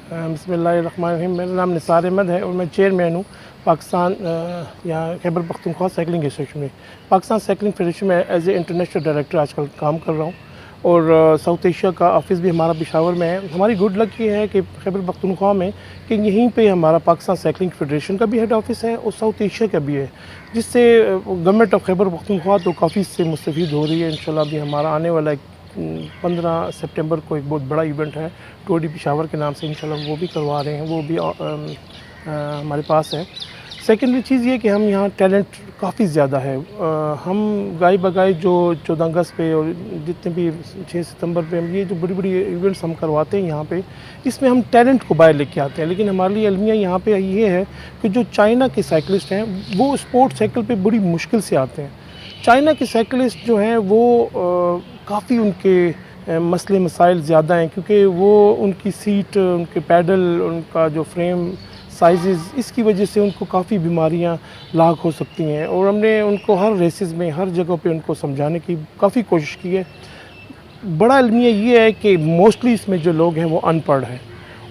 बिस्मिल्लाहिर्रहमानिर्रहीम। मेरा नाम निसार अहमद है और मैं चेयरमैन हूँ पाकिस्तान यहाँ खैबर पख्तूनख्वा साइकिलिंग एसोसिएशन में। पाकिस्तान साइकिलिंग फेडरेशन में एज ए इंटरनेशनल डायरेक्टर आजकल काम कर रहा हूँ और साउथ एशिया का ऑफिस भी हमारा पेशावर में है। हमारी गुड लक ये है कि खैबर पख्तूनख्वा में कि यहीं पे हमारा पाकिस्तान साइकिलिंग फेडरेशन का भी हेड ऑफिस है और साउथ एशिया का भी है, जिससे गवर्नमेंट ऑफ खैबर पख्तूनख्वा तो काफ़ी इससे मुस्तफ़ीद हो रही है। इंशाल्लाह भी हमारा आने वाला 15 सितंबर को एक बहुत बड़ा इवेंट है टूर डी पेशावर के नाम से, इंशाल्लाह वो भी करवा रहे हैं, वो भी हमारे पास है। सेकेंडरी चीज़ ये कि हम यहाँ टैलेंट काफ़ी ज़्यादा है। हम गाय बगाई जो 14 अगस्त पे और जितने भी 6 सितंबर पे हम ये जो बड़ी बड़ी इवेंट्स हम करवाते हैं यहाँ पे, इसमें हम टैलेंट को बाहर लेके आते हैं। लेकिन हमारे लिए अलमिया यहाँ पे ये है कि जो चाइना के साइकिलिस्ट हैं वो स्पोर्ट साइकिल पे बड़ी मुश्किल से आते हैं। चाइना के साइकिलिस्ट जो हैं वो काफ़ी उनके मसले मसाइल ज़्यादा हैं, क्योंकि वो उनकी सीट, उनके पैडल, उनका जो फ्रेम साइज़, इसकी वजह से उनको काफ़ी बीमारियां लाक हो सकती हैं। और हमने उनको हर रेसेस में हर जगह पे उनको समझाने की काफ़ी कोशिश की है। बड़ा अलमिया ये है कि मोस्टली इसमें जो लोग हैं वो अनपढ़ हैं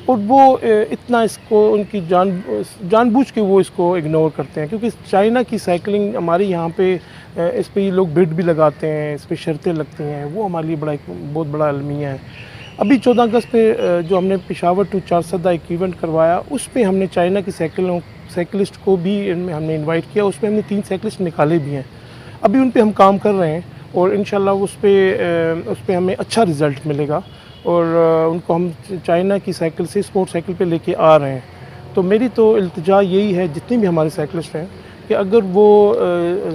और वो इतना इसको उनकी जानबूझ के वो इसको इग्नोर करते हैं, क्योंकि चाइना की साइकिलिंग हमारे यहाँ पे इस पर ये लोग बिड भी लगाते हैं, इस पर शर्तें लगती हैं, वो हमारे लिए बहुत बड़ा अलमिया है। अभी 14 अगस्त पे जो हमने पेशावर टू चारसदा एक इवेंट करवाया, उस पर हमने चाइना की साइकिलिस्ट को भी हमने इन्वाइट किया। उसमें हमने 3 साइकिलिस्ट निकाले भी हैं। अभी उन पर हम काम कर रहे हैं और इंशाल्लाह उस पर हमें अच्छा रिज़ल्ट मिलेगा और उनको हम चाइना की साइकिल से स्पोर्ट साइकिल पे लेके आ रहे हैं। तो मेरी तो इल्तिजा यही है जितने भी हमारे साइकिलिस्ट हैं कि अगर वो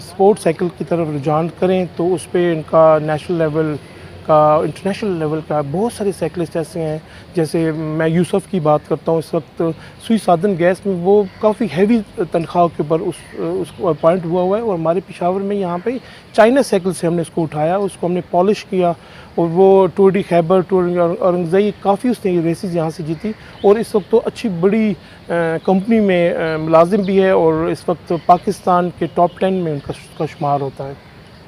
स्पोर्ट साइकिल की तरफ रुझान करें तो उस पर इनका नेशनल लेवल का, इंटरनेशनल लेवल का बहुत सारे साइकिलिस्ट ऐसे हैं। जैसे मैं यूसुफ की बात करता हूँ, इस वक्त सुई साधन गैस में वो काफ़ी हैवी तनख्वाह के ऊपर उसको अपॉइंट हुआ है और हमारे पेशावर में यहाँ पे चाइना साइकिल से हमने उसको उठाया, उसको हमने पॉलिश किया और वो Tour de Khyber, tour Aurangzai, काफ़ी उसने रेसेस यहाँ से जीती और इस वक्त तो अच्छी बड़ी कंपनी में मुलाजिम भी है और इस वक्त पाकिस्तान के टॉप 10 में उनका शुमार होता है।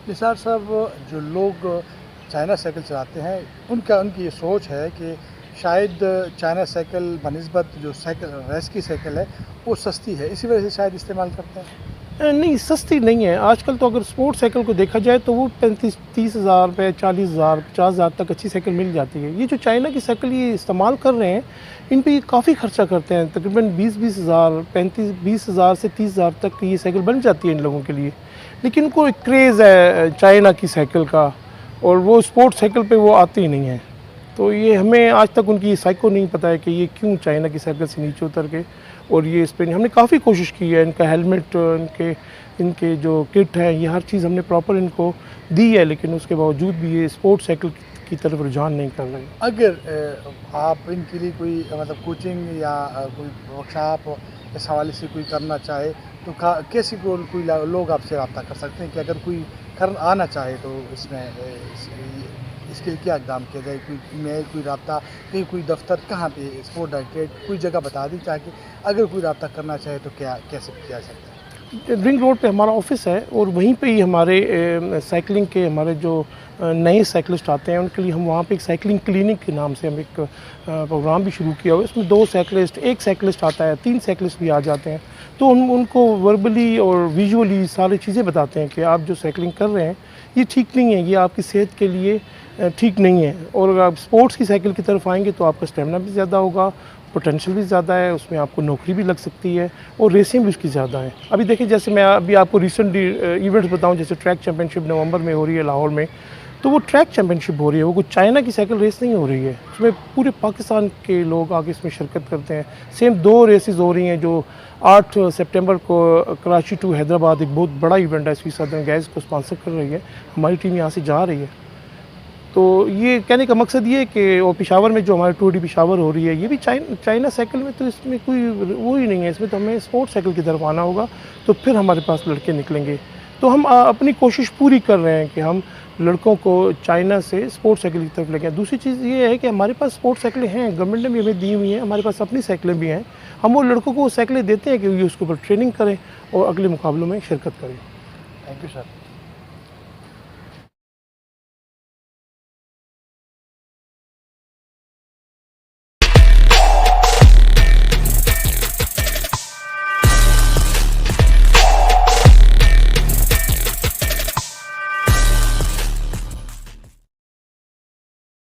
निसार साहब, जो लोग चाइना साइकिल चलाते हैं उनकी ये सोच है कि शायद चाइना साइकिल बनिस्बत जो साइकिल रेस की साइकिल है वो सस्ती है, इसी वजह से शायद इस्तेमाल करते हैं। नहीं, सस्ती नहीं है। आजकल तो अगर स्पोर्ट साइकिल को देखा जाए तो वो 35-30 हज़ार रुपये, 40,000, 50,000 तक अच्छी साइकिल मिल जाती है। ये जो चाइना की साइकिल ये इस्तेमाल कर रहे हैं, इन पे ये काफ़ी खर्चा करते हैं। तकरीबन 20-20 हज़ार, 20 हज़ार से 30 हज़ार तक की ये साइकिल बन जाती है इन लोगों के लिए। लेकिन उनको एक क्रेज़ है चाइना की साइकिल का और वो स्पोर्ट साइकिल पे वो आती ही नहीं है। तो ये हमें आज तक उनकी साइको नहीं पता है कि ये क्यों चाइना की साइकिल से नीचे उतर के और ये इस पर हमने काफ़ी कोशिश की है। इनका हेलमेट, इनके जो किट है, ये हर चीज़ हमने प्रॉपर इनको दी है, लेकिन उसके बावजूद भी ये स्पोर्ट साइकिल की तरफ रुझान नहीं कर रहे। अगर आप इनके लिए कोई मतलब कोचिंग या कोई वर्कशॉप इस हवाले से कोई करना चाहे तो कैसे कोई लोग आपसे रब्ता कर सकते हैं कि अगर कोई आना चाहे तो इसमें इसके लिए क्या इक़दाम किया जाए? कोई ईमेल, कोई रब्ता, कहीं कोई दफ्तर, कहाँ पे स्पोर्ट डायरेक्टरेट कोई जगह बता दी ताकि अगर कोई रब्ता करना चाहे तो कैसे किया सकता है? रिंग रोड पे हमारा ऑफिस है और वहीं पे ही हमारे साइकिलिंग के हमारे जो नए साइकिलिस्ट आते हैं उनके लिए हम वहाँ पे एक साइकिलिंग क्लिनिक के नाम से हम एक प्रोग्राम भी शुरू किया हुआ है। इसमें 2 साइकिलिस्ट, 1 साइकिलिस्ट आता है, 3 साइकिलिस्ट भी आ जाते हैं। तो हम उनको वर्बली और विजुअली सारी चीज़ें बताते हैं कि आप जो साइकिलिंग कर रहे हैं ये ठीक नहीं है, ये आपकी सेहत के लिए ठीक नहीं है। और अगर आप स्पोर्ट्स की साइकिल की तरफ आएंगे तो आपका स्टेमिना भी ज़्यादा होगा, पोटेंशियल भी ज़्यादा है, उसमें आपको नौकरी भी लग सकती है और रेसिंग भी उसकी ज़्यादा है। अभी देखिए, जैसे मैं अभी आपको रिसेंटली इवेंट्स बताऊं, जैसे ट्रैक चैम्पियनशिप नवंबर में हो रही है लाहौर में, तो वो ट्रैक चैम्पियनशिप हो रही है, वो कुछ चाइना की साइकिल रेस नहीं हो रही है। उसमें पूरे पाकिस्तान के लोग आगे इसमें शिरकत करते हैं। सेम 2 रेसेस हो रही हैं जो 8 सितंबर को कराची टू हैदराबाद एक बहुत बड़ा इवेंट है, सुई साधन गैस को स्पॉन्सर कर रही है, हमारी टीम यहाँ से जा रही है। तो ये कहने का मकसद ये है कि और पेशावर में जो हमारी टूर डी पेशावर हो रही है ये भी चाइना साइकिल में, तो इसमें कोई वो ही नहीं है। इसमें तो हमें स्पोर्ट साइकिल की तरफ आना होगा तो फिर हमारे पास लड़के निकलेंगे। तो हम अपनी कोशिश पूरी कर रहे हैं कि हम लड़कों को चाइना से स्पोर्ट साइकिल की तरफ लेके आए। दूसरी चीज़ ये है कि हमारे पास स्पोर्ट साइकिलें हैं, गवर्नमेंट ने भी हमें दी हुई हैं, हमारे पास अपनी साइकिलें भी हैं। हम वो लड़कों को साइकिलें देते हैं कि ये उसके ऊपर ट्रेनिंग करें और अगले मुकाबलों में शिरकत करें। Thank you sir.